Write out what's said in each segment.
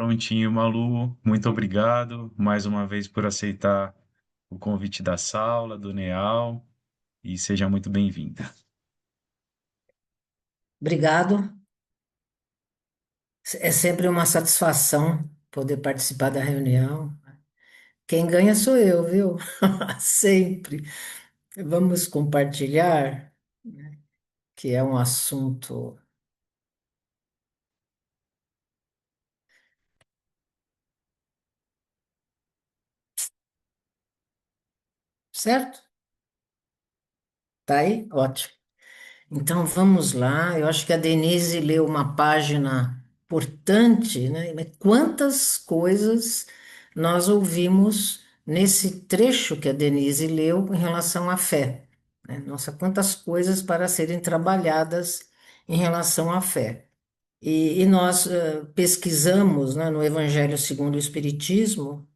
Prontinho, Malu. Muito obrigado mais uma vez por aceitar o convite da Saula, do Neal, e seja muito bem-vinda. Obrigado. É sempre uma satisfação poder participar da reunião. Quem ganha sou eu, viu? Sempre. Vamos compartilhar, que é um assunto, certo? Tá aí? Ótimo. Então vamos lá. Eu acho que a Denise leu uma página importante, né? Mas quantas coisas nós ouvimos nesse trecho que a Denise leu em relação à fé, né? Nossa, quantas coisas para serem trabalhadas em relação à fé. E nós pesquisamos, né, no Evangelho segundo o Espiritismo,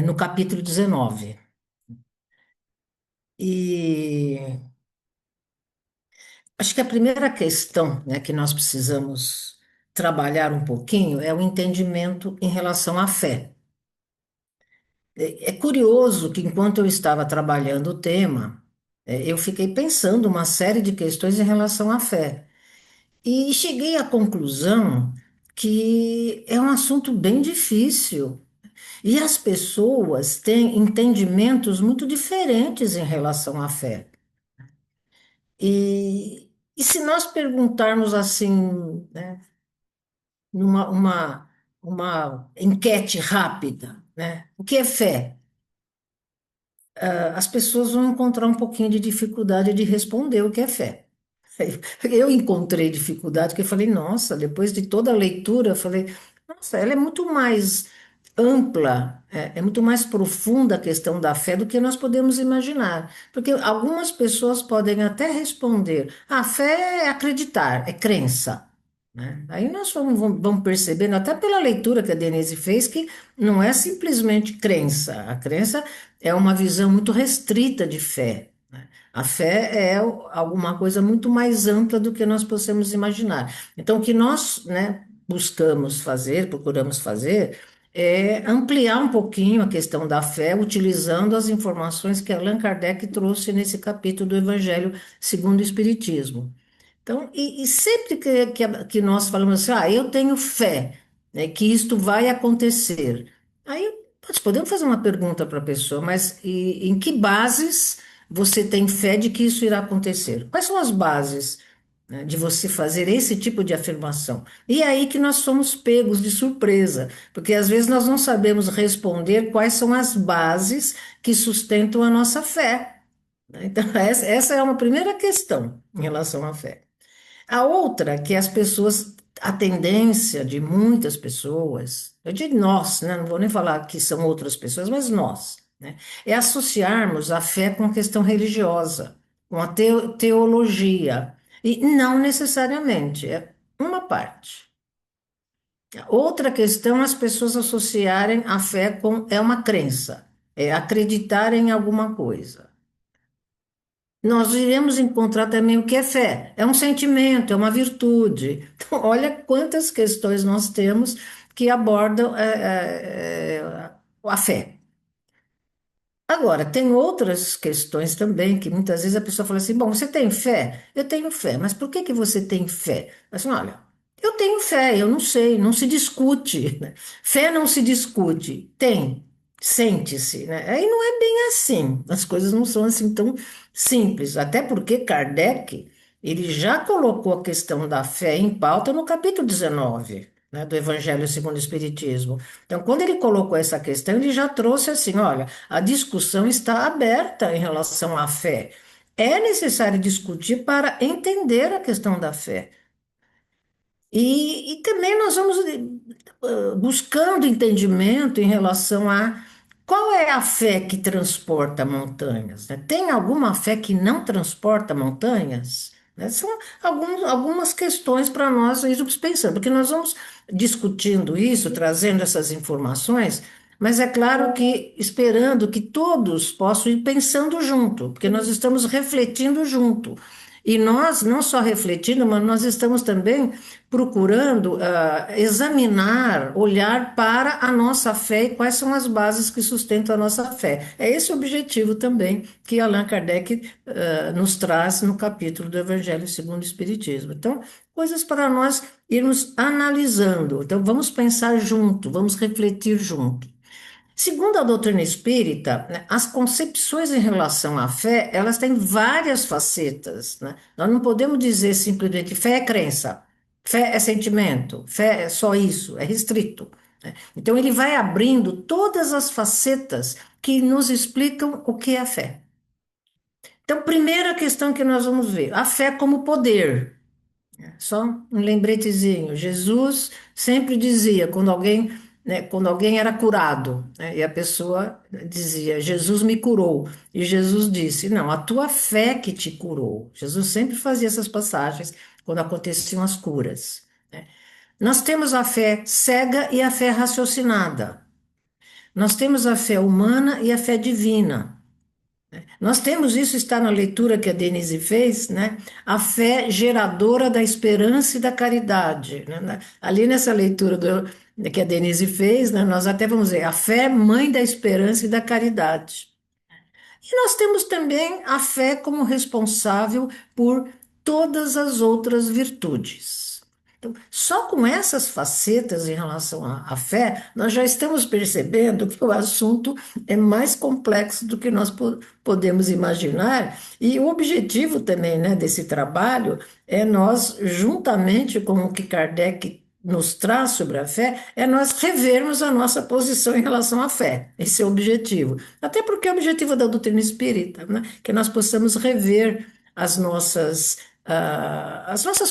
no capítulo 19. E acho que a primeira questão, né, que nós precisamos trabalhar um pouquinho é o entendimento em relação à fé. É curioso que enquanto eu estava trabalhando o tema, eu fiquei pensando uma série de questões em relação à fé. E cheguei à conclusão que é um assunto bem difícil. E as pessoas têm entendimentos muito diferentes em relação à fé. E se nós perguntarmos assim, né, uma enquete rápida, né, o que é fé? As pessoas vão encontrar um pouquinho de dificuldade de responder o que é fé. Eu encontrei dificuldade, porque eu falei, nossa, depois de toda a leitura, eu falei, nossa, ela é muito mais ampla, é muito mais profunda a questão da fé do que nós podemos imaginar. Porque algumas pessoas podem até responder, a fé é acreditar, é crença, né? Aí nós vamos percebendo, até pela leitura que a Denise fez, que não é simplesmente crença. A crença é uma visão muito restrita de fé. A fé é alguma coisa muito mais ampla do que nós possamos imaginar. Então, o que nós, né, buscamos fazer, procuramos fazer, é ampliar um pouquinho a questão da fé, utilizando as informações que Allan Kardec trouxe nesse capítulo do Evangelho segundo o Espiritismo. Então, e sempre que nós falamos assim, eu tenho fé, né, que isto vai acontecer. Aí nós podemos fazer uma pergunta para a pessoa, mas em que bases você tem fé de que isso irá acontecer? Quais são as bases, né, de você fazer esse tipo de afirmação? E é aí que nós somos pegos de surpresa, porque às vezes nós não sabemos responder quais são as bases que sustentam a nossa fé, né? Então, essa é uma primeira questão em relação à fé. A outra, que as pessoas, a tendência de muitas pessoas, eu digo nós, né? Não vou nem falar que são outras pessoas, mas nós, né? É associarmos a fé com a questão religiosa, com a teologia. E não necessariamente, é uma parte. Outra questão, as pessoas associarem a fé com, é uma crença, é acreditar em alguma coisa. Nós iremos encontrar também o que é fé. É um sentimento, é uma virtude. Então, olha quantas questões nós temos que abordam a fé. Agora, tem outras questões também que muitas vezes a pessoa fala assim: bom, você tem fé? Eu tenho fé, mas por que que você tem fé? Assim, olha, eu tenho fé, eu não sei, não se discute, né? Fé não se discute, tem, sente-se, né? Aí não é bem assim, as coisas não são assim tão simples, até porque Kardec, ele já colocou a questão da fé em pauta no capítulo 19, né, do Evangelho segundo o Espiritismo. Então, quando ele colocou essa questão, ele já trouxe assim: olha, a discussão está aberta em relação à fé. É necessário discutir para entender a questão da fé. E também nós vamos buscando entendimento em relação a qual é a fé que transporta montanhas, né? Tem alguma fé que não transporta montanhas? Né? São algumas questões para nós irmos pensando, porque nós vamos discutindo isso, trazendo essas informações, mas é claro que esperando que todos possam ir pensando junto, porque nós estamos refletindo junto. E nós, não só refletindo, mas nós estamos também procurando examinar, olhar para a nossa fé e quais são as bases que sustentam a nossa fé. É esse o objetivo também que Allan Kardec nos traz no capítulo do Evangelho segundo o Espiritismo. Então, coisas para nós irmos analisando. Então, vamos pensar junto, vamos refletir junto. Segundo a doutrina espírita, né, as concepções em relação à fé, elas têm várias facetas, né? Nós não podemos dizer simplesmente fé é crença, fé é sentimento, fé é só isso, é restrito, né? Então ele vai abrindo todas as facetas que nos explicam o que é a fé. Então, primeira questão que nós vamos ver, a fé como poder. Só um lembretezinho. Jesus sempre dizia, quando alguém era curado, né, e a pessoa dizia, Jesus me curou. E Jesus disse, não, a tua fé que te curou. Jesus sempre fazia essas passagens quando aconteciam as curas, né? Nós temos a fé cega e a fé raciocinada. Nós temos a fé humana e a fé divina. Nós temos isso, está na leitura que a Denise fez, né? A fé geradora da esperança e da caridade, né? Ali nessa leitura que a Denise fez, né? Nós até vamos dizer, a fé mãe da esperança e da caridade. E nós temos também a fé como responsável por todas as outras virtudes. Então, só com essas facetas em relação à fé, nós já estamos percebendo que o assunto é mais complexo do que nós podemos imaginar, e o objetivo também, né, desse trabalho é nós, juntamente com o que Kardec nos traz sobre a fé, é nós revermos a nossa posição em relação à fé. Esse é o objetivo. Até porque é o objetivo da doutrina espírita, né? Que nós possamos rever as nossas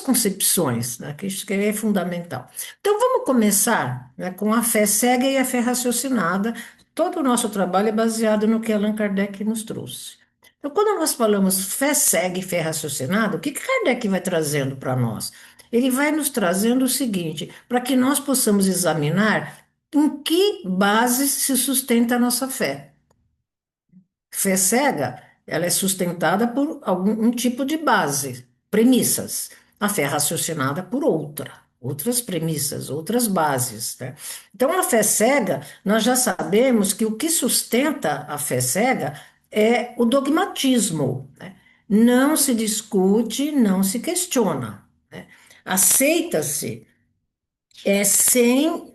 concepções, né? Que isso que é fundamental. Então vamos começar, né, com a fé cega e a fé raciocinada. Todo o nosso trabalho é baseado no que Allan Kardec nos trouxe. Então, quando nós falamos fé cega e fé raciocinada, o que Kardec vai trazendo para nós? Ele vai nos trazendo o seguinte, para que nós possamos examinar em que base se sustenta a nossa fé. Fé cega, ela é sustentada por algum um tipo de base, premissas. A fé raciocinada por outras premissas, outras bases, né? Então, a fé cega, nós já sabemos que o que sustenta a fé cega é o dogmatismo, né? Não se discute, não se questiona, né? Aceita-se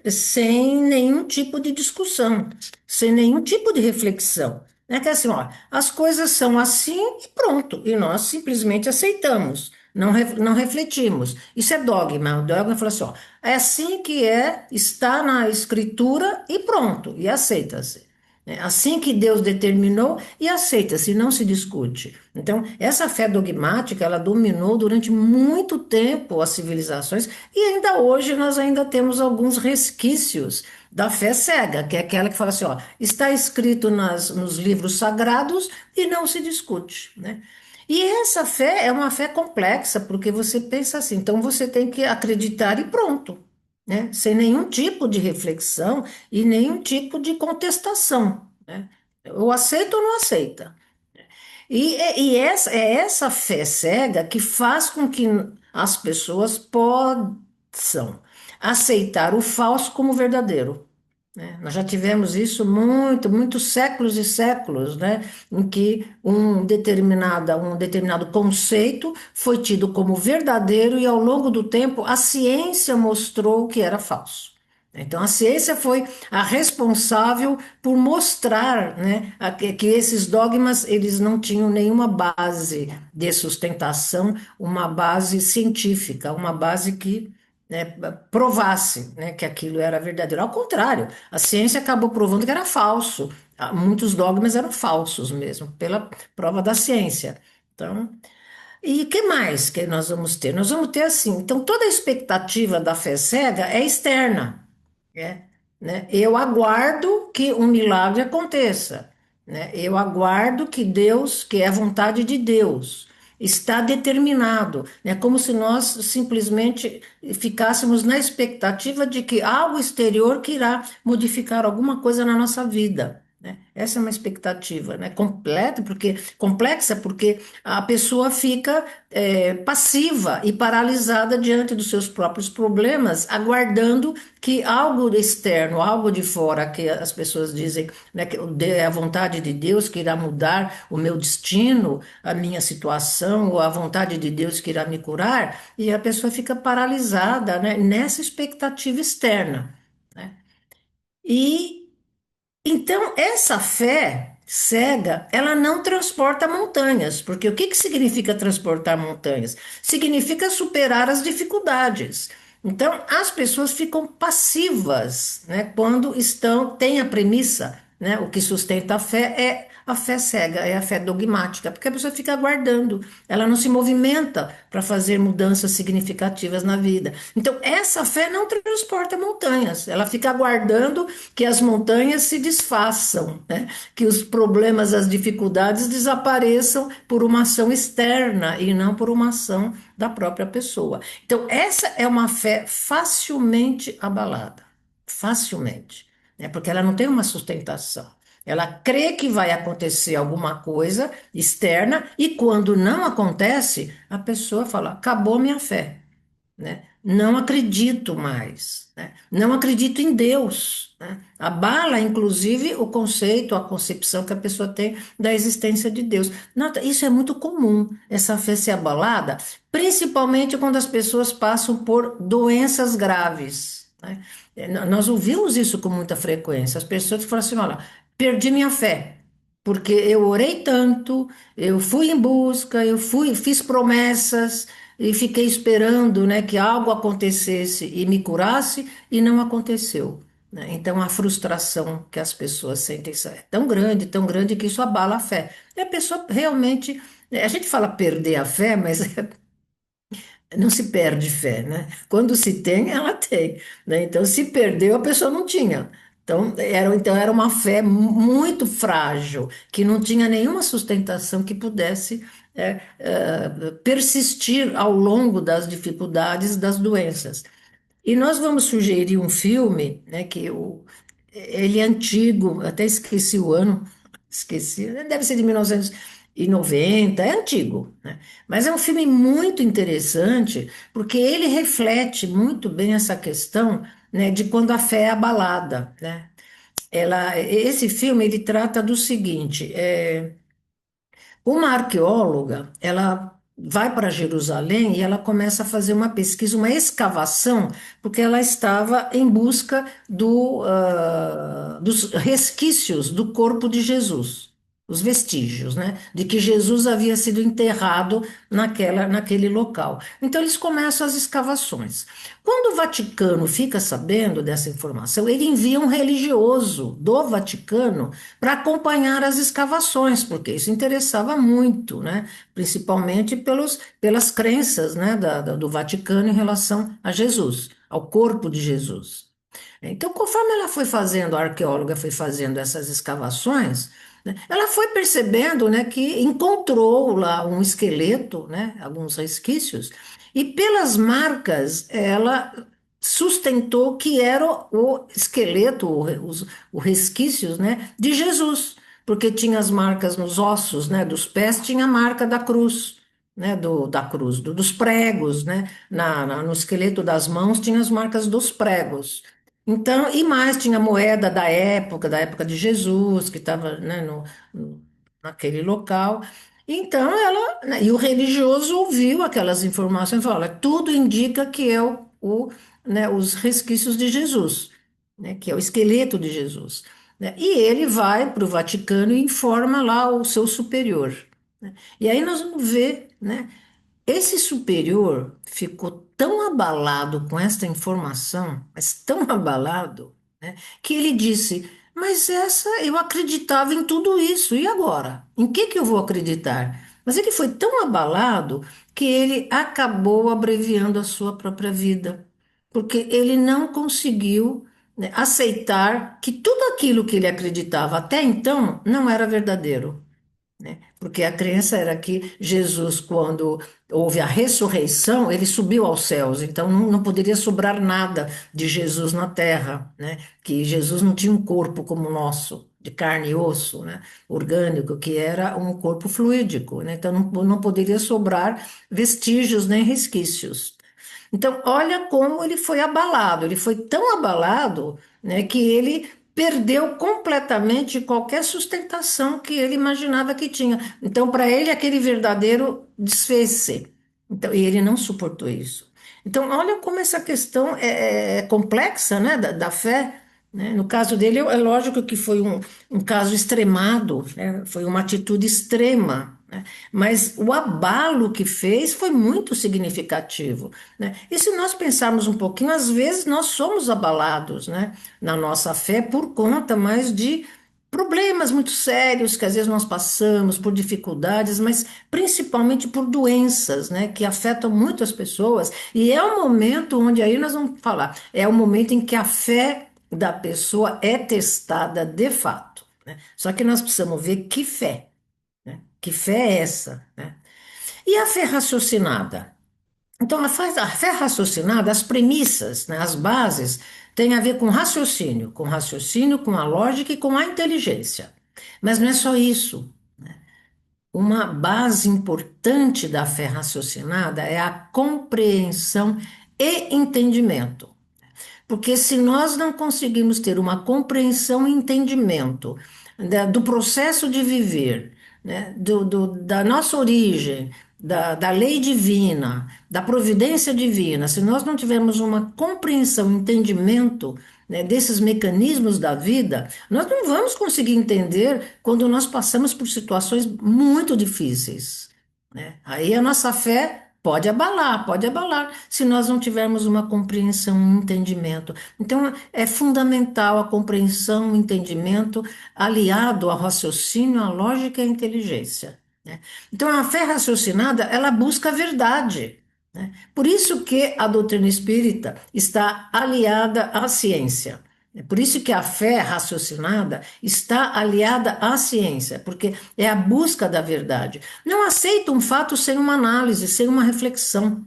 sem nenhum tipo de discussão, sem nenhum tipo de reflexão. É que assim, ó, as coisas são assim e pronto, e nós simplesmente aceitamos, não refletimos. Isso é dogma. O dogma fala assim, ó, é assim que é, está na escritura e pronto, e aceita-se. É assim que Deus determinou e aceita-se, não se discute. Então, essa fé dogmática, ela dominou durante muito tempo as civilizações e ainda hoje nós ainda temos alguns resquícios da fé cega, que é aquela que fala assim, ó, está escrito nos livros sagrados e não se discute, né? E essa fé é uma fé complexa, porque você pensa assim, então você tem que acreditar e pronto, né? Sem nenhum tipo de reflexão e nenhum tipo de contestação, né? Ou aceita ou não aceita. E é essa fé cega que faz com que as pessoas possam aceitar o falso como verdadeiro, né? Nós já tivemos isso muitos séculos e séculos, né? Em que um determinado conceito foi tido como verdadeiro e ao longo do tempo a ciência mostrou que era falso. Então, a ciência foi a responsável por mostrar, né, que esses dogmas eles não tinham nenhuma base de sustentação, uma base científica, uma base que, né, provasse, né, que aquilo era verdadeiro. Ao contrário, a ciência acabou provando que era falso. Muitos dogmas eram falsos mesmo, pela prova da ciência. Então, e o que mais que nós vamos ter? Nós vamos ter assim, então toda a expectativa da fé cega é externa. É, né? Eu aguardo que um milagre aconteça, né? Eu aguardo que Deus, que é a vontade de Deus, está determinado, né? Como se nós simplesmente ficássemos na expectativa de que algo exterior que irá modificar alguma coisa na nossa vida. né? Essa é uma expectativa, né? Complexa, porque a pessoa fica passiva e paralisada diante dos seus próprios problemas, aguardando que algo externo, algo de fora, que as pessoas dizem, né, que é a vontade de Deus que irá mudar o meu destino, a minha situação, ou a vontade de Deus que irá me curar, e a pessoa fica paralisada, né, nessa expectativa externa, né? E então, essa fé cega, ela não transporta montanhas, porque o que que significa transportar montanhas? Significa superar as dificuldades. Então, as pessoas ficam passivas, né, quando têm a premissa, né, o que sustenta a fé cega, é a fé dogmática, porque a pessoa fica aguardando, ela não se movimenta para fazer mudanças significativas na vida. Então, essa fé não transporta montanhas, ela fica aguardando que as montanhas se desfaçam, né? Que os problemas, as dificuldades desapareçam por uma ação externa e não por uma ação da própria pessoa. Então, essa é uma fé facilmente abalada, facilmente, né? Porque ela não tem uma sustentação. Ela crê que vai acontecer alguma coisa externa e quando não acontece, a pessoa fala: acabou minha fé, né? Não acredito mais, né? Não acredito em Deus, né? Abala, inclusive, o conceito, a concepção que a pessoa tem da existência de Deus. Nota, isso é muito comum, essa fé ser abalada, principalmente quando as pessoas passam por doenças graves, né? Nós ouvimos isso com muita frequência. As pessoas falam assim: olha, perdi minha fé. Porque eu orei tanto, eu fui em busca, fiz promessas, e fiquei esperando, né, que algo acontecesse e me curasse e não aconteceu, né? Então a frustração que as pessoas sentem é tão grande que isso abala a fé. E a pessoa realmente, a gente fala perder a fé, mas não se perde fé, né? Quando se tem, ela tem, né? Então se perdeu, a pessoa não tinha. Então era uma fé muito frágil, que não tinha nenhuma sustentação que pudesse persistir ao longo das dificuldades, das doenças. E nós vamos sugerir um filme, né, ele é antigo, até esqueci o ano, esqueci, deve ser de 1990, é antigo, né? Mas é um filme muito interessante, porque ele reflete muito bem essa questão, né, de quando a fé é abalada, né? Esse filme, ele trata do seguinte, uma arqueóloga, ela vai para Jerusalém e ela começa a fazer uma pesquisa, uma escavação, porque ela estava em busca dos resquícios do corpo de Jesus, os vestígios, né, de que Jesus havia sido enterrado naquele local. Então eles começam as escavações. Quando o Vaticano fica sabendo dessa informação, ele envia um religioso do Vaticano para acompanhar as escavações, porque isso interessava muito, né? Principalmente pelas crenças, né, do Vaticano em relação a Jesus, ao corpo de Jesus. Então, conforme ela foi fazendo, a arqueóloga foi fazendo essas escavações, né, ela foi percebendo, né, que encontrou lá um esqueleto, né, alguns resquícios, e pelas marcas ela sustentou que era o esqueleto, os resquícios, né, de Jesus, porque tinha as marcas nos ossos, né, dos pés, tinha a marca da cruz. Né, da cruz, dos pregos, né, no esqueleto das mãos tinha as marcas dos pregos. Então, e mais, tinha moeda da época de Jesus, que estava, né, naquele local. Então, né, e o religioso ouviu aquelas informações e falou: olha, tudo indica que é né, os resquícios de Jesus, né, que é o esqueleto de Jesus. Né? E ele vai para o Vaticano e informa lá o seu superior. Né? E aí nós vamos ver, né? Esse superior ficou tão abalado com esta informação, mas tão abalado, né, que ele disse: Mas eu acreditava em tudo isso, e agora? Em que eu vou acreditar? Mas ele foi tão abalado que ele acabou abreviando a sua própria vida, porque ele não conseguiu, né, aceitar que tudo aquilo que ele acreditava até então não era verdadeiro, né? Porque a crença era que Jesus, quando houve a ressurreição, ele subiu aos céus, então não poderia sobrar nada de Jesus na terra, né? Que Jesus não tinha um corpo como o nosso, de carne e osso, né, orgânico, que era um corpo fluídico, né, então não poderia sobrar vestígios nem resquícios. Então, olha como ele foi abalado. Ele foi tão abalado, né, que ele perdeu completamente qualquer sustentação que ele imaginava que tinha. Então, para ele, aquele verdadeiro desfez-se. Então, e ele não suportou isso. Então, olha como essa questão é complexa, né, da fé. Né? No caso dele, é lógico que foi um caso extremado, né? Foi uma atitude extrema, né? Mas o abalo que fez foi muito significativo, né? E se nós pensarmos um pouquinho, às vezes nós somos abalados, né, na nossa fé por conta mais de problemas muito sérios que às vezes nós passamos, por dificuldades, mas principalmente por doenças, né, que afetam muito as pessoas. E é um momento onde aí nós vamos falar, é o momento em que a fé da pessoa é testada de fato, né? Só que nós precisamos ver que fé, né? Que fé é essa, né? E a fé raciocinada? Então, a fé raciocinada, as premissas, né, as bases, têm a ver com raciocínio, com a lógica e com a inteligência. Mas não é só isso. Uma base importante da fé raciocinada é a compreensão e entendimento. Porque se nós não conseguimos ter uma compreensão e entendimento do processo de viver, né, da nossa origem, da lei divina, da providência divina, se nós não tivermos uma compreensão e entendimento, né, desses mecanismos da vida, nós não vamos conseguir entender quando nós passamos por situações muito difíceis, né? Aí a nossa fé pode abalar, se nós não tivermos uma compreensão e um entendimento. Então, é fundamental a compreensão, o entendimento, aliado ao raciocínio, à lógica e à inteligência, né? Então, a fé raciocinada, ela busca a verdade, né? Por isso que a doutrina espírita está aliada à ciência. É por isso que a fé raciocinada está aliada à ciência, porque é a busca da verdade. Não aceita um fato sem uma análise, sem uma reflexão,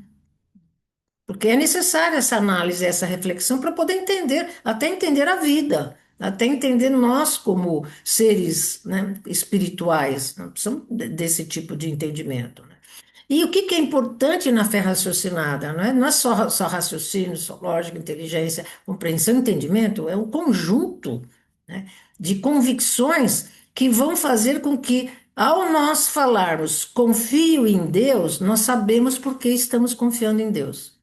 porque é necessária essa análise, essa reflexão para poder entender, até entender a vida, até entender nós como seres, né, espirituais. Nós precisamos desse tipo de entendimento, né? E o que que é importante na fé raciocinada? Não é só raciocínio, só lógica, inteligência, compreensão, entendimento, é um conjunto, né, de convicções que vão fazer com que, ao nós falarmos confio em Deus, nós sabemos por que estamos confiando em Deus.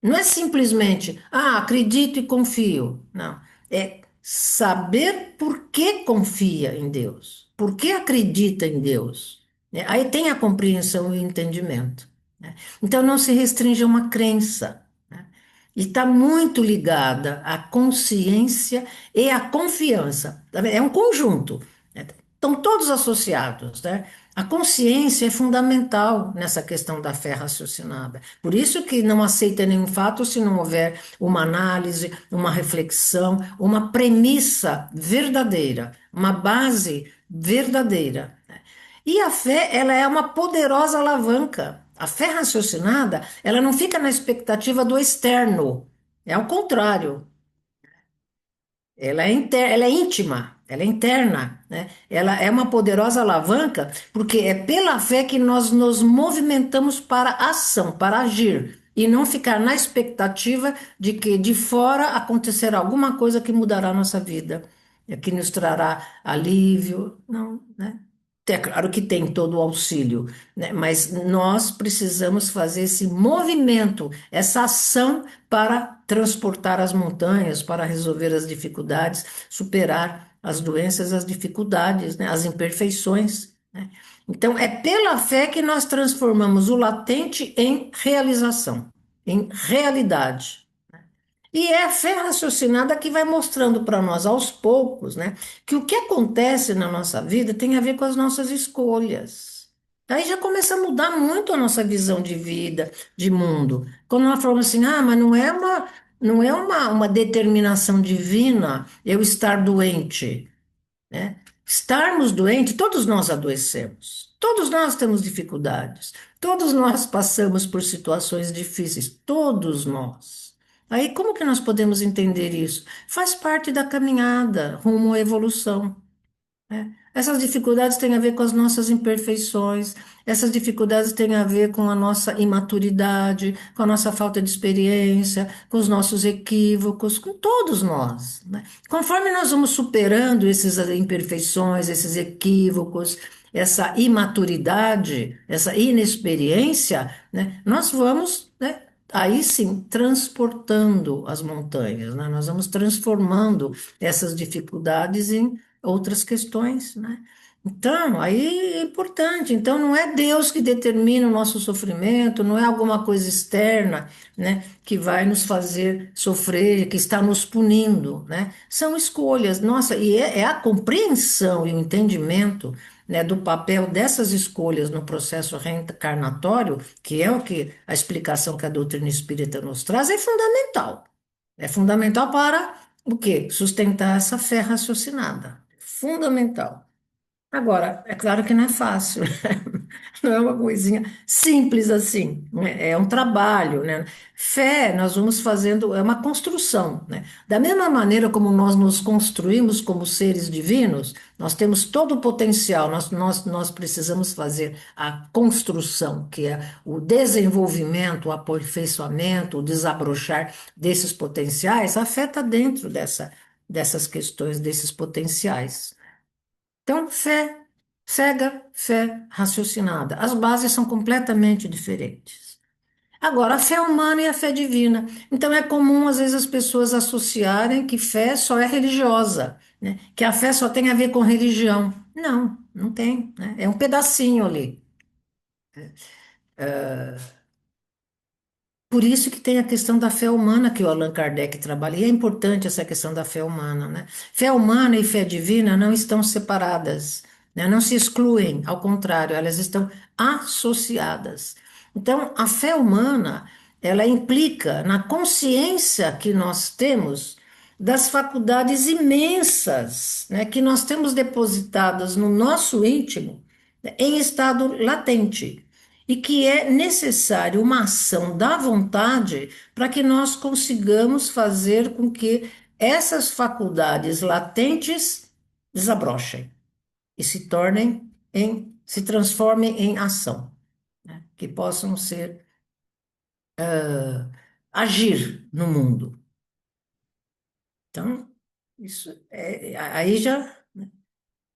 Não é simplesmente, acredito e confio. Não. É saber por que confia em Deus, por que acredita em Deus, né? Aí tem a compreensão e o entendimento, né? Então não se restringe a uma crença, né? E está muito ligada à consciência e à confiança. É um conjunto, né? Estão todos associados, né? A consciência é fundamental nessa questão da fé raciocinada. Por isso que não aceita nenhum fato se não houver uma análise, uma reflexão, uma premissa verdadeira, uma base verdadeira. E a fé, ela é uma poderosa alavanca. A fé raciocinada, ela não fica na expectativa do externo. É ao contrário. Ela é íntima, ela é interna, né? Ela é uma poderosa alavanca, porque é pela fé que nós nos movimentamos para a ação, para agir, e não ficar na expectativa de que de fora acontecerá alguma coisa que mudará a nossa vida, que nos trará alívio. Não, né? É claro que tem todo o auxílio, né? Mas nós precisamos fazer esse movimento, essa ação para transportar as montanhas, para resolver as dificuldades, superar as doenças, as dificuldades, né? As imperfeições, né? Então, é pela fé que nós transformamos o latente em realização, em realidade. E é a fé raciocinada que vai mostrando para nós aos poucos, né, que o que acontece na nossa vida tem a ver com as nossas escolhas. Aí já começa a mudar muito a nossa visão de vida, de mundo. Quando nós falamos assim, mas não é uma determinação divina eu estar doente, né? Estarmos doentes, todos nós adoecemos, todos nós temos dificuldades, todos nós passamos por situações difíceis, todos nós. Aí, como que nós podemos entender isso? Faz parte da caminhada rumo à evolução. É. Essas dificuldades têm a ver com as nossas imperfeições, essas dificuldades têm a ver com a nossa imaturidade, com a nossa falta de experiência, com os nossos equívocos, com todos nós, né? Conforme nós vamos superando essas imperfeições, esses equívocos, essa imaturidade, essa inexperiência, né, nós vamos, né, aí sim, transportando as montanhas, né? Nós vamos transformando essas dificuldades em outras questões, né? Então, aí é importante. Então, não é Deus que determina o nosso sofrimento, não é alguma coisa externa, né, que vai nos fazer sofrer, que está nos punindo, né? São escolhas. Nossa, e é a compreensão e o entendimento, né, do papel dessas escolhas no processo reencarnatório, que é o que a explicação que a doutrina espírita nos traz, é fundamental. É fundamental para o quê? Sustentar essa fé raciocinada. Fundamental. Agora, é claro que não é fácil, não é uma coisinha simples assim, né? É um trabalho, né? Fé, nós vamos fazendo, é uma construção, né? Da mesma maneira como nós nos construímos como seres divinos, nós temos todo o potencial, nós precisamos fazer a construção, que é o desenvolvimento, o aperfeiçoamento, o desabrochar desses potenciais, a fé está dentro dessas questões, desses potenciais. Então, fé cega, fé raciocinada. As bases são completamente diferentes. Agora, a fé humana e a fé divina. Então, é comum, às vezes, as pessoas associarem que fé só é religiosa, né? Que a fé só tem a ver com religião. Não, não tem, né? É um pedacinho ali. Por isso que tem a questão da fé humana que o Allan Kardec trabalha, e é importante essa questão da fé humana, né? Fé humana e fé divina não estão separadas, né? Não se excluem, ao contrário, elas estão associadas. Então, a fé humana, ela implica na consciência que nós temos das faculdades imensas, né, que nós temos depositadas no nosso íntimo, né, em estado latente e que é necessário uma ação da vontade para que nós consigamos fazer com que essas faculdades latentes desabrochem e se transformem em ação, né? Que possam ser, agir no mundo. Então, isso aí já.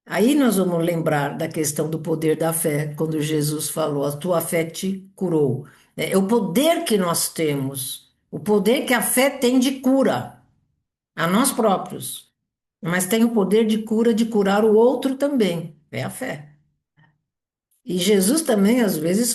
Aí nós vamos lembrar da questão do poder da fé, quando Jesus falou: a tua fé te curou. É o poder que nós temos, o poder que a fé tem de cura a nós próprios, mas tem o poder de cura de curar o outro também. É a fé. E Jesus também, às vezes,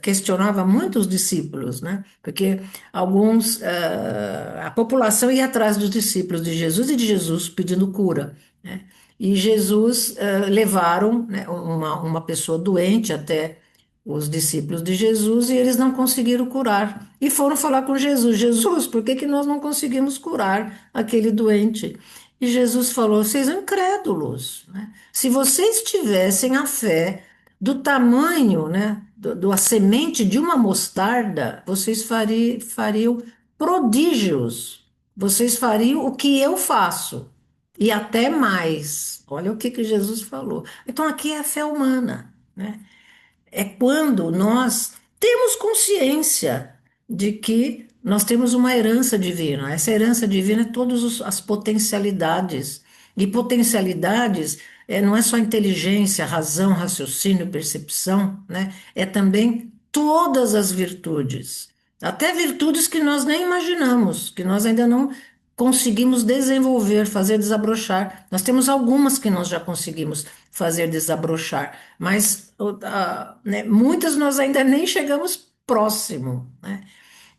questionava muito os discípulos, né? Porque a população ia atrás dos discípulos de Jesus e de Jesus pedindo cura, né? E Jesus, levaram, né, uma pessoa doente até os discípulos de Jesus e eles não conseguiram curar. E foram falar com Jesus: Jesus, por que que nós não conseguimos curar aquele doente? E Jesus falou: vocês são incrédulos, né? Se vocês tivessem a fé do tamanho, né, a semente de uma mostarda, vocês fariam prodígios. Vocês fariam o que eu faço e até mais. Olha o que que Jesus falou. Então aqui é a fé humana, né? É quando nós temos consciência de que nós temos uma herança divina. Essa herança divina é todas as potencialidades. E potencialidades não é só inteligência, razão, raciocínio, percepção, né? É também todas as virtudes. Até virtudes que nós nem imaginamos, que nós ainda não conseguimos desenvolver, fazer desabrochar. Nós temos algumas que nós já conseguimos fazer desabrochar, mas né, muitas nós ainda nem chegamos próximo, né?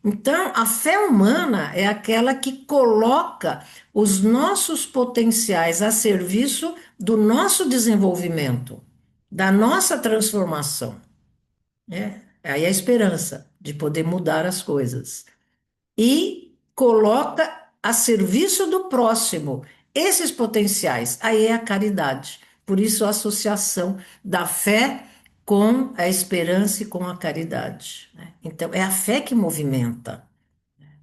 Então, a fé humana é aquela que coloca os nossos potenciais a serviço do nosso desenvolvimento, da nossa transformação, né? Aí a esperança de poder mudar as coisas e coloca a serviço do próximo esses potenciais. Aí é a caridade. Por isso a associação da fé com a esperança e com a caridade, né? Então é a fé que movimenta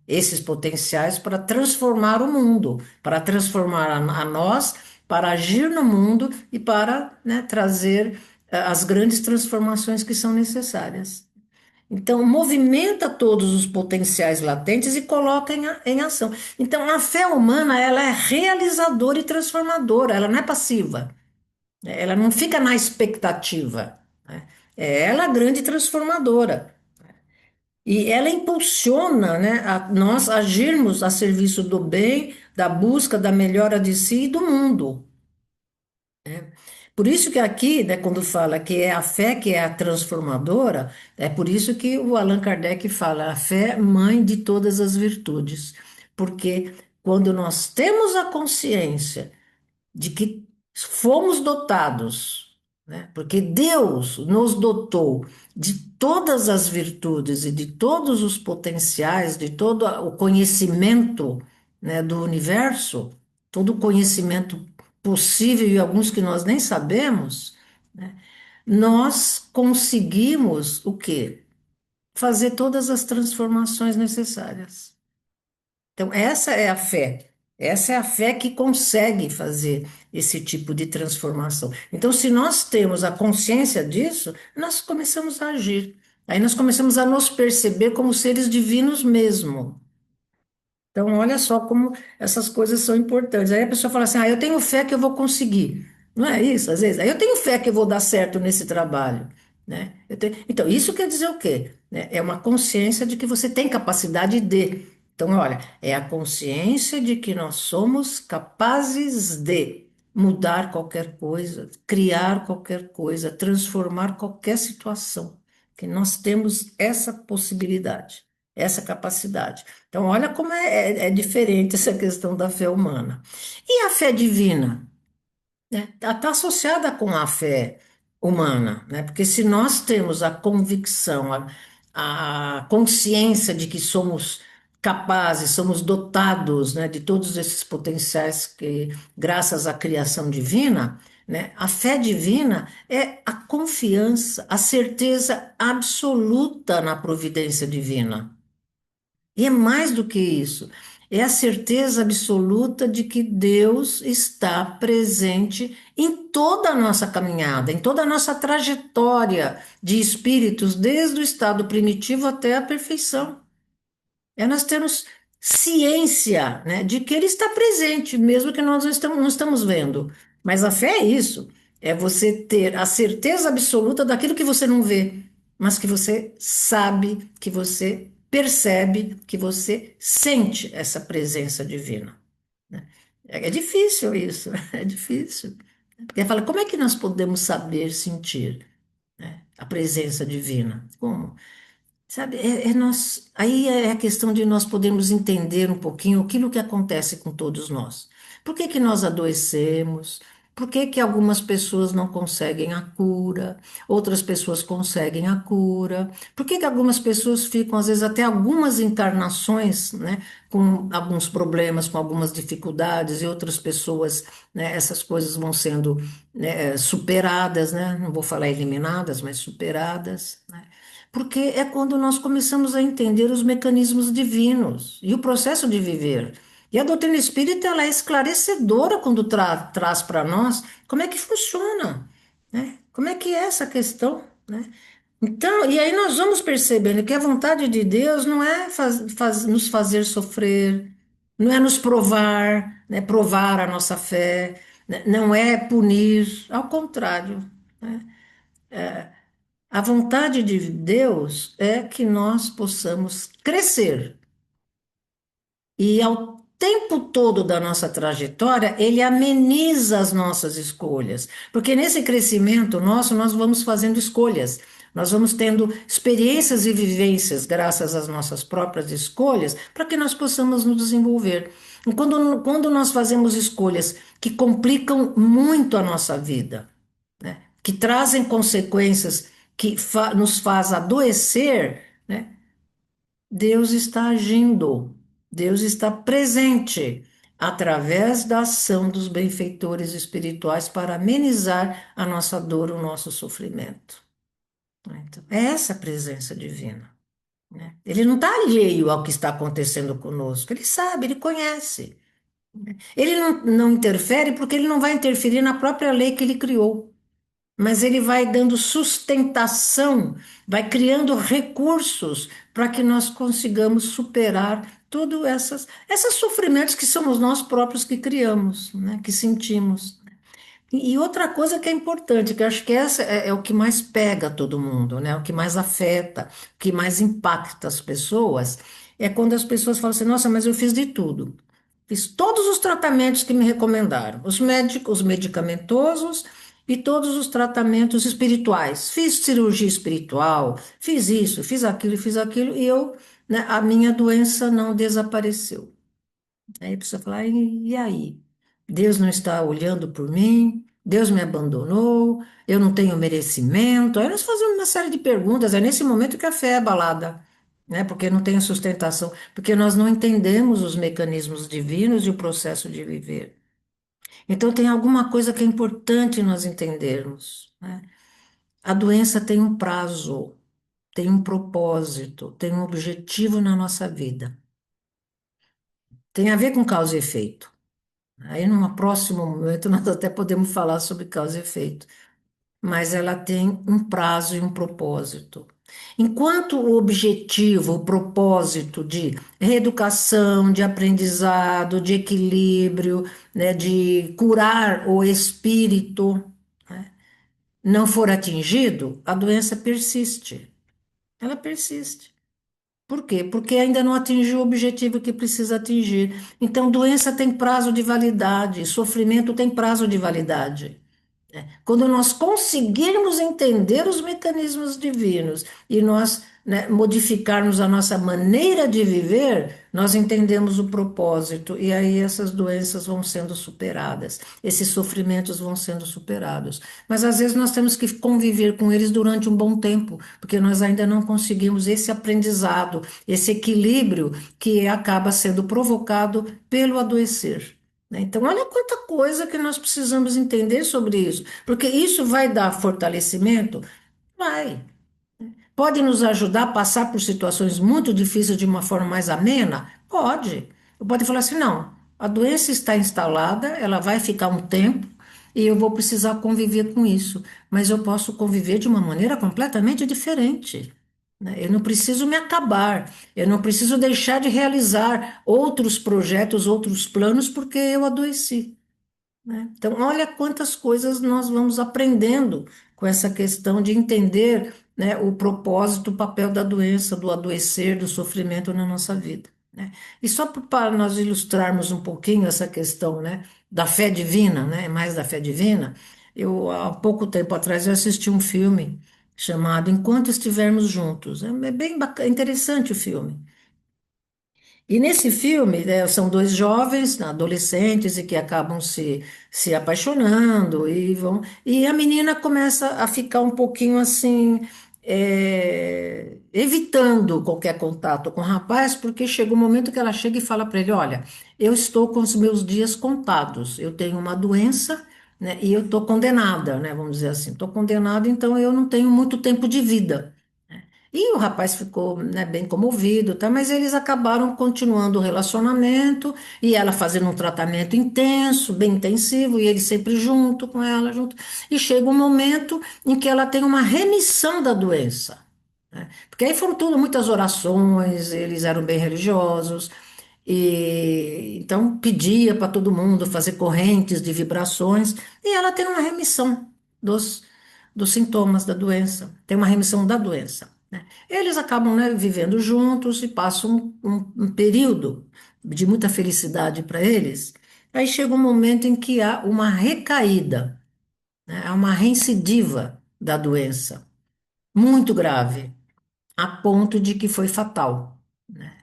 esses potenciais para transformar o mundo, para transformar a nós para agir no mundo e para, né, trazer as grandes transformações que são necessárias. Então, movimenta todos os potenciais latentes e coloca em ação. Então, a fé humana, ela é realizadora e transformadora, ela não é passiva, né? Ela não fica na expectativa, né? É ela a grande transformadora. E ela impulsiona, né, a nós agirmos a serviço do bem, da busca da melhora de si e do mundo. Por isso que aqui, né, quando fala que é a fé que é a transformadora, é por isso que o Allan Kardec fala a fé mãe de todas as virtudes. Porque quando nós temos a consciência de que fomos dotados, né? Porque Deus nos dotou de todas as virtudes e de todos os potenciais, de todo o conhecimento, né, do universo, todo o conhecimento possível e alguns que nós nem sabemos, né? Nós conseguimos o quê? Fazer todas as transformações necessárias. Então, essa é a fé. Essa é a fé que consegue fazer esse tipo de transformação. Então, se nós temos a consciência disso, nós começamos a agir. Aí nós começamos a nos perceber como seres divinos mesmo. Então, olha só como essas coisas são importantes. Aí a pessoa fala assim: ah, eu tenho fé que eu vou conseguir. Não é isso, às vezes. Aí eu tenho fé que eu vou dar certo nesse trabalho, né? Então, isso quer dizer o quê? Né? É uma consciência de que você tem capacidade de. Então, olha, é a consciência de que nós somos capazes de mudar qualquer coisa, criar qualquer coisa, transformar qualquer situação. Que nós temos essa possibilidade, essa capacidade. Então, olha como é diferente essa questão da fé humana. E a fé divina, né? Está associada com a fé humana, né? Porque se nós temos a convicção, a consciência de que somos capazes, somos dotados, né, de todos esses potenciais que, graças à criação divina, né, a fé divina é a confiança, a certeza absoluta na providência divina. E é mais do que isso, é a certeza absoluta de que Deus está presente em toda a nossa caminhada, em toda a nossa trajetória de espíritos, desde o estado primitivo até a perfeição. É nós termos ciência, né, de que Ele está presente, mesmo que nós não estamos vendo. Mas a fé é isso, é você ter a certeza absoluta daquilo que você não vê, mas que você sabe, que você percebe, que você sente essa presença divina, né? É difícil isso, é difícil. Porque fala, como é que nós podemos saber sentir, né, a presença divina? Como? Sabe, aí é a questão de nós podermos entender um pouquinho aquilo que acontece com todos nós. Por que que nós adoecemos? Por que que algumas pessoas não conseguem a cura? Outras pessoas conseguem a cura? Por que que algumas pessoas ficam, às vezes, até algumas encarnações, né, com alguns problemas, com algumas dificuldades, e outras pessoas, né, essas coisas vão sendo, né, superadas, né? Não vou falar eliminadas, mas superadas, né? Porque é quando nós começamos a entender os mecanismos divinos e o processo de viver. E a doutrina espírita ela é esclarecedora quando traz para nós como é que funciona, né? Como é que é essa questão, né? Então, e aí nós vamos percebendo que a vontade de Deus não é nos fazer sofrer, não é nos provar, né? Provar a nossa fé, né? Não é punir, ao contrário, né? A vontade de Deus é que nós possamos crescer e ao tempo todo da nossa trajetória, ele ameniza as nossas escolhas, porque nesse crescimento nosso nós vamos fazendo escolhas. Nós vamos tendo experiências e vivências graças às nossas próprias escolhas para que nós possamos nos desenvolver. E quando nós fazemos escolhas que complicam muito a nossa vida, né, que trazem consequências que nos faz adoecer, né, Deus está agindo, Deus está presente através da ação dos benfeitores espirituais para amenizar a nossa dor, o nosso sofrimento, né? Então, é essa a presença divina, né? Ele não está alheio ao que está acontecendo conosco, ele sabe, ele conhece. Ele não interfere porque ele não vai interferir na própria lei que ele criou, mas ele vai dando sustentação, vai criando recursos para que nós consigamos superar todos esses sofrimentos que somos nós próprios que criamos, né, que sentimos. E outra coisa que é importante, que eu acho que essa é o que mais pega todo mundo, né? O que mais afeta, o que mais impacta as pessoas, é quando as pessoas falam assim, nossa, mas eu fiz de tudo. Fiz todos os tratamentos que me recomendaram, os médicos, os medicamentosos e todos os tratamentos espirituais. Fiz cirurgia espiritual, fiz isso, fiz aquilo, e eu, né, a minha doença não desapareceu. Aí a pessoa fala, e aí? Deus não está olhando por mim? Deus me abandonou? Eu não tenho merecimento? Aí nós fazemos uma série de perguntas. É nesse momento que a fé é abalada, né? Porque não tem sustentação, porque nós não entendemos os mecanismos divinos e o processo de viver. Então tem alguma coisa que é importante nós entendermos, né? A doença tem um prazo, tem um propósito, tem um objetivo na nossa vida. Tem a ver com causa e efeito. Aí, num próximo momento, nós até podemos falar sobre causa e efeito, mas ela tem um prazo e um propósito. Enquanto o objetivo, o propósito de reeducação, de aprendizado, de equilíbrio, né, de curar o espírito, né, não for atingido, a doença persiste. Ela persiste. Por quê? Porque ainda não atingiu o objetivo que precisa atingir. Então, doença tem prazo de validade, sofrimento tem prazo de validade. Quando nós conseguirmos entender os mecanismos divinos e nós, né, modificarmos a nossa maneira de viver, nós entendemos o propósito e aí essas doenças vão sendo superadas, esses sofrimentos vão sendo superados. Mas às vezes nós temos que conviver com eles durante um bom tempo, porque nós ainda não conseguimos esse aprendizado, esse equilíbrio que acaba sendo provocado pelo adoecer, né? Então, olha quanta coisa que nós precisamos entender sobre isso, porque isso vai dar fortalecimento? Vai. Pode nos ajudar a passar por situações muito difíceis de uma forma mais amena? Pode. Pode falar assim: não, a doença está instalada, ela vai ficar um tempo e eu vou precisar conviver com isso, mas eu posso conviver de uma maneira completamente diferente, né? Eu não preciso me acabar, eu não preciso deixar de realizar outros projetos, outros planos, porque eu adoeci, né? Então, olha quantas coisas nós vamos aprendendo com essa questão de entender, né, o propósito, o papel da doença, do adoecer, do sofrimento na nossa vida, né? E só para nós ilustrarmos um pouquinho essa questão, né, da fé divina, né, mais da fé divina, eu, há pouco tempo atrás, eu assisti um filme chamado Enquanto Estivermos Juntos. É bem interessante o filme. E nesse filme, né, são dois jovens, adolescentes, e que acabam se apaixonando e vão. E a menina começa a ficar um pouquinho assim, evitando qualquer contato com o rapaz, porque chega um momento que ela chega e fala para ele: Olha, eu estou com os meus dias contados, eu tenho uma doença, né, e eu estou condenada, né, vamos dizer assim, estou condenada, então eu não tenho muito tempo de vida. E o rapaz ficou, né, bem comovido, tá? Mas eles acabaram continuando o relacionamento e ela fazendo um tratamento intenso, bem intensivo, e ele sempre junto com ela, junto. E chega um momento em que ela tem uma remissão da doença, né? Porque aí foram tudo muitas orações, eles eram bem religiosos, e então pedia para todo mundo fazer correntes de vibrações, e ela tem uma remissão dos, dos sintomas da doença, tem uma remissão da doença, né? Eles acabam, né, vivendo juntos e passam um período de muita felicidade para eles. Aí chega um momento em que há uma recaída, né, há uma reincidiva da doença, muito grave, a ponto de que foi fatal, né?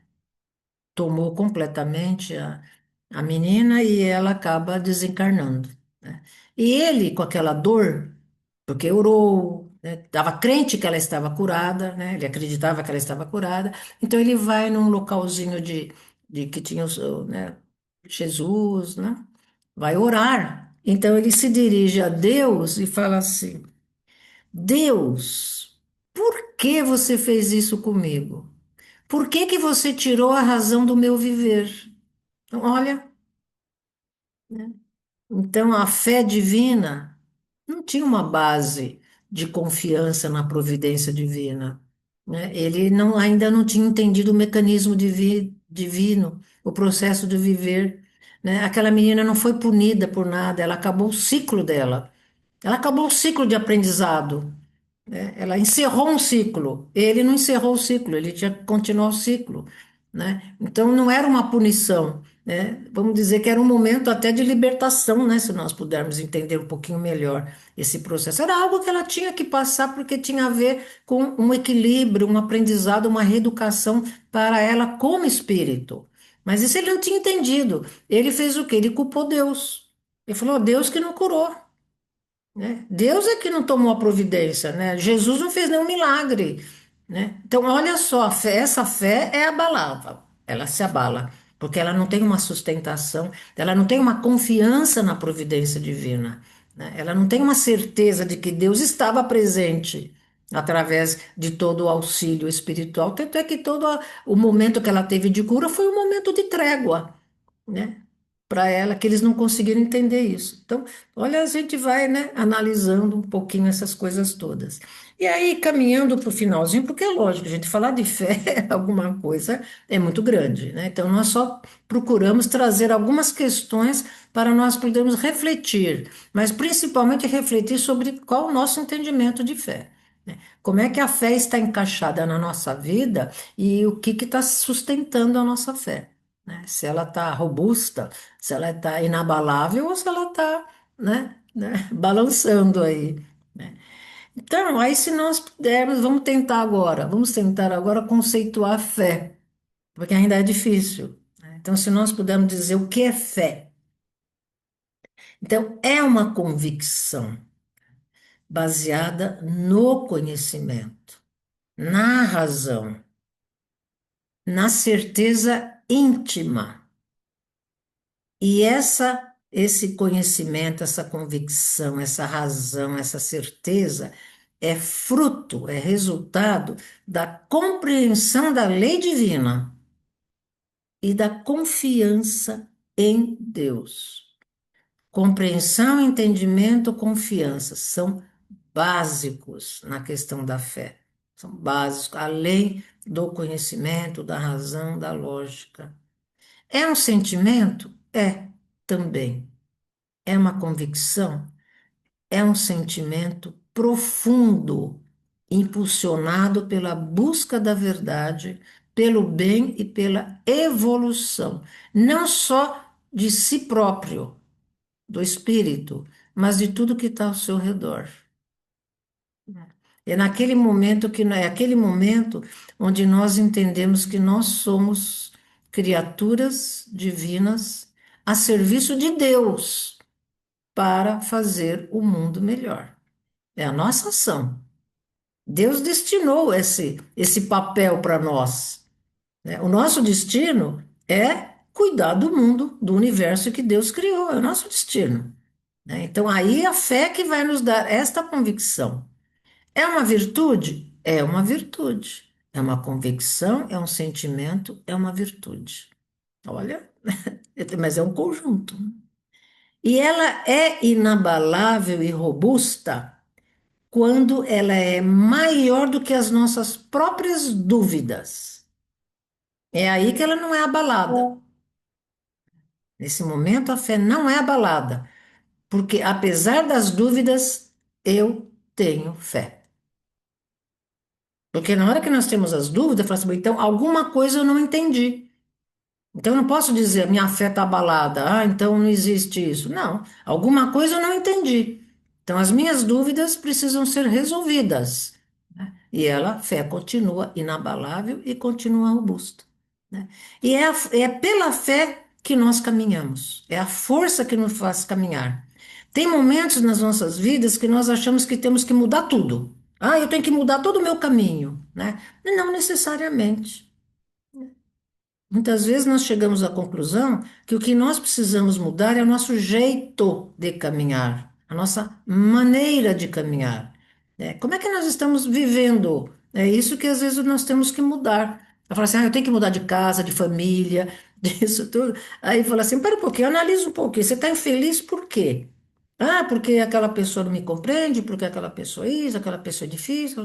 Tomou completamente a menina e ela acaba desencarnando, né? E ele, com aquela dor, porque orou, né, estava crente que ela estava curada, né? Ele acreditava que ela estava curada, então ele vai num localzinho de que tinha né, Jesus, né? Vai orar. Então ele se dirige a Deus e fala assim: Deus, por que você fez isso comigo? Por que que você tirou a razão do meu viver? Então, olha. Então, a fé divina não tinha uma base de confiança na providência divina, né? Ele não, ainda não tinha entendido o mecanismo divino, o processo de viver, né? Aquela menina não foi punida por nada, ela acabou o ciclo dela, ela acabou o ciclo de aprendizado, né? Ela encerrou um ciclo, ele não encerrou o ciclo, ele tinha que continuar o ciclo, né? Então não era uma punição, né? Vamos dizer que era um momento até de libertação, né? Se nós pudermos entender um pouquinho melhor esse processo. Era algo que ela tinha que passar porque tinha a ver com um equilíbrio, um aprendizado, uma reeducação para ela como espírito. Mas isso ele não tinha entendido. Ele fez o quê? Ele culpou Deus. Ele falou, Deus que não curou, né? Deus é que não tomou a providência, né? Jesus não fez nenhum milagre, né? Então, olha só, essa fé é abalável, ela se abala, porque ela não tem uma sustentação, ela não tem uma confiança na providência divina, né? Ela não tem uma certeza de que Deus estava presente através de todo o auxílio espiritual, tanto é que o momento que ela teve de cura foi um momento de trégua, né? Para ela, que eles não conseguiram entender isso. Então, olha, a gente vai, né, analisando um pouquinho essas coisas todas. E aí, caminhando para o finalzinho, porque é lógico, a gente falar de fé, alguma coisa é muito grande, né? Então, nós só procuramos trazer algumas questões para nós podermos refletir, mas principalmente refletir sobre qual o nosso entendimento de fé. Né? Como é que a fé está encaixada na nossa vida e o que está sustentando a nossa fé, né? Se ela está robusta, se ela está inabalável ou se ela está, né, balançando aí, né? Então, aí se nós pudermos, vamos tentar agora conceituar a fé, porque ainda é difícil, né? Então, se nós pudermos dizer o que é fé, então é uma convicção baseada no conhecimento, na razão, na certeza íntima. E esse conhecimento, essa convicção, essa razão, essa certeza é fruto, é resultado da compreensão da lei divina e da confiança em Deus. Compreensão, entendimento, confiança são básicos na questão da fé. São básicos, além do conhecimento, da razão, da lógica. É um sentimento? É, também. É uma convicção, é um sentimento profundo, impulsionado pela busca da verdade, pelo bem e pela evolução, não só de si próprio, do espírito, mas de tudo que está ao seu redor. É naquele momento é aquele momento onde nós entendemos que nós somos criaturas divinas a serviço de Deus para fazer o mundo melhor. É a nossa ação. Deus destinou esse papel para nós, né? O nosso destino é cuidar do mundo, do universo que Deus criou, é o nosso destino, né? Então, aí a fé que vai nos dar esta convicção. É uma virtude? É uma virtude. É uma convicção, é um sentimento, é uma virtude. Olha, mas é um conjunto. E ela é inabalável e robusta quando ela é maior do que as nossas próprias dúvidas. É aí que ela não é abalada. Nesse momento, a fé não é abalada, porque apesar das dúvidas, eu tenho fé. Porque na hora que nós temos as dúvidas, eu falo assim, então alguma coisa eu não entendi. Então eu não posso dizer minha fé está abalada, então não existe isso. Não, alguma coisa eu não entendi. Então as minhas dúvidas precisam ser resolvidas, né? E ela, fé, continua inabalável e continua robusta, né? E é pela fé que nós caminhamos, é a força que nos faz caminhar. Tem momentos nas nossas vidas que nós achamos que temos que mudar tudo. Eu tenho que mudar todo o meu caminho, né? Não necessariamente. Muitas vezes nós chegamos à conclusão que o que nós precisamos mudar é o nosso jeito de caminhar, a nossa maneira de caminhar, né? Como é que nós estamos vivendo? É isso que às vezes nós temos que mudar. Eu falo assim, eu tenho que mudar de casa, de família. disso tudo. Aí fala assim, para um pouquinho, analisa um pouquinho, você está infeliz por quê? Ah, porque aquela pessoa não me compreende, porque aquela pessoa é isso, aquela pessoa é difícil.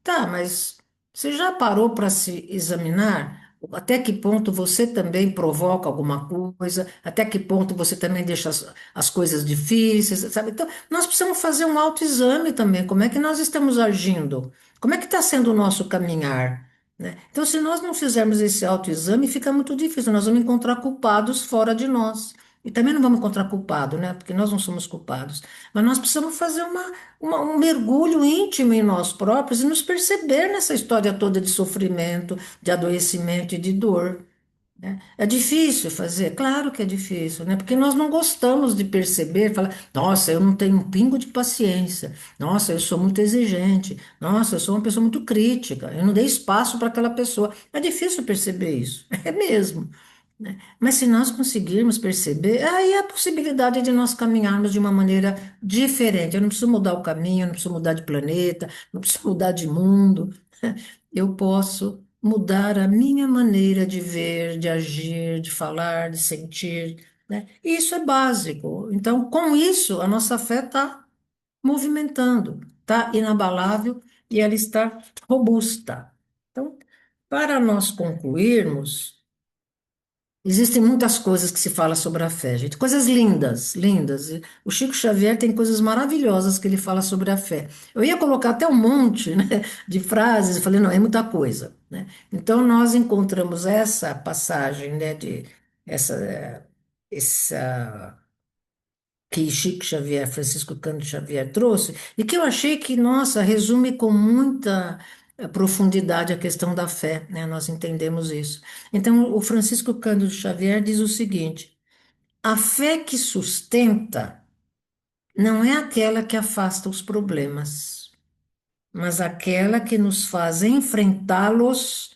Tá, mas você já parou para se examinar? Até que ponto você também provoca alguma coisa? Até que ponto você também deixa as coisas difíceis, sabe? Então, nós precisamos fazer um autoexame também. Como é que nós estamos agindo? Como é que está sendo o nosso caminhar? Né? Então, se nós não fizermos esse autoexame, fica muito difícil. Nós vamos encontrar culpados fora de nós. E também não vamos encontrar culpado, né? Porque nós não somos culpados. Mas nós precisamos fazer um mergulho íntimo em nós próprios e nos perceber nessa história toda de sofrimento, de adoecimento e de dor. Né? É difícil fazer? Claro que é difícil, né? Porque nós não gostamos de perceber, falar, nossa, eu não tenho um pingo de paciência, nossa, eu sou muito exigente, nossa, eu sou uma pessoa muito crítica, eu não dei espaço para aquela pessoa. É difícil perceber isso, é mesmo. Né? Mas se nós conseguirmos perceber, aí é a possibilidade de nós caminharmos de uma maneira diferente. Eu não preciso mudar o caminho, eu não preciso mudar de planeta, não preciso mudar de mundo. Eu posso mudar a minha maneira de ver, de agir, de falar, de sentir, né? E isso é básico. Então, com isso, a nossa fé está movimentando, está inabalável e ela está robusta. Então, para nós concluirmos, existem muitas coisas que se fala sobre a fé, gente, coisas lindas, lindas. E o Chico Xavier tem coisas maravilhosas que ele fala sobre a fé. Eu ia colocar até um monte, né, de frases, eu falei, não, é muita coisa, né? Então nós encontramos essa passagem, né, de essa que Chico Xavier, Francisco Cândido Xavier trouxe, e que eu achei que, nossa, resume com muita profundidade a questão da fé, né? Nós entendemos isso. Então, o Francisco Cândido Xavier diz o seguinte: a fé que sustenta não é aquela que afasta os problemas, mas aquela que nos faz enfrentá-los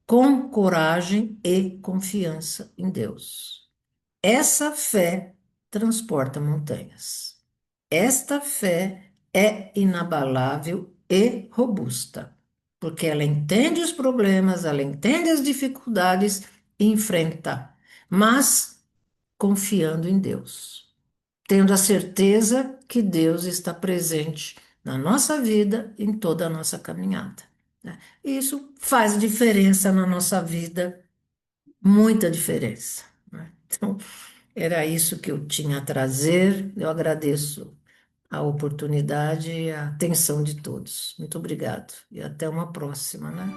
com coragem e confiança em Deus. Essa fé transporta montanhas. Esta fé é inabalável e robusta, porque ela entende os problemas, ela entende as dificuldades e enfrenta, mas confiando em Deus, tendo a certeza que Deus está presente na nossa vida, em toda a nossa caminhada. Né? E isso faz diferença na nossa vida, muita diferença. Né? Então, era isso que eu tinha a trazer. Eu agradeço a oportunidade e a atenção de todos. Muito obrigado e até uma próxima, né?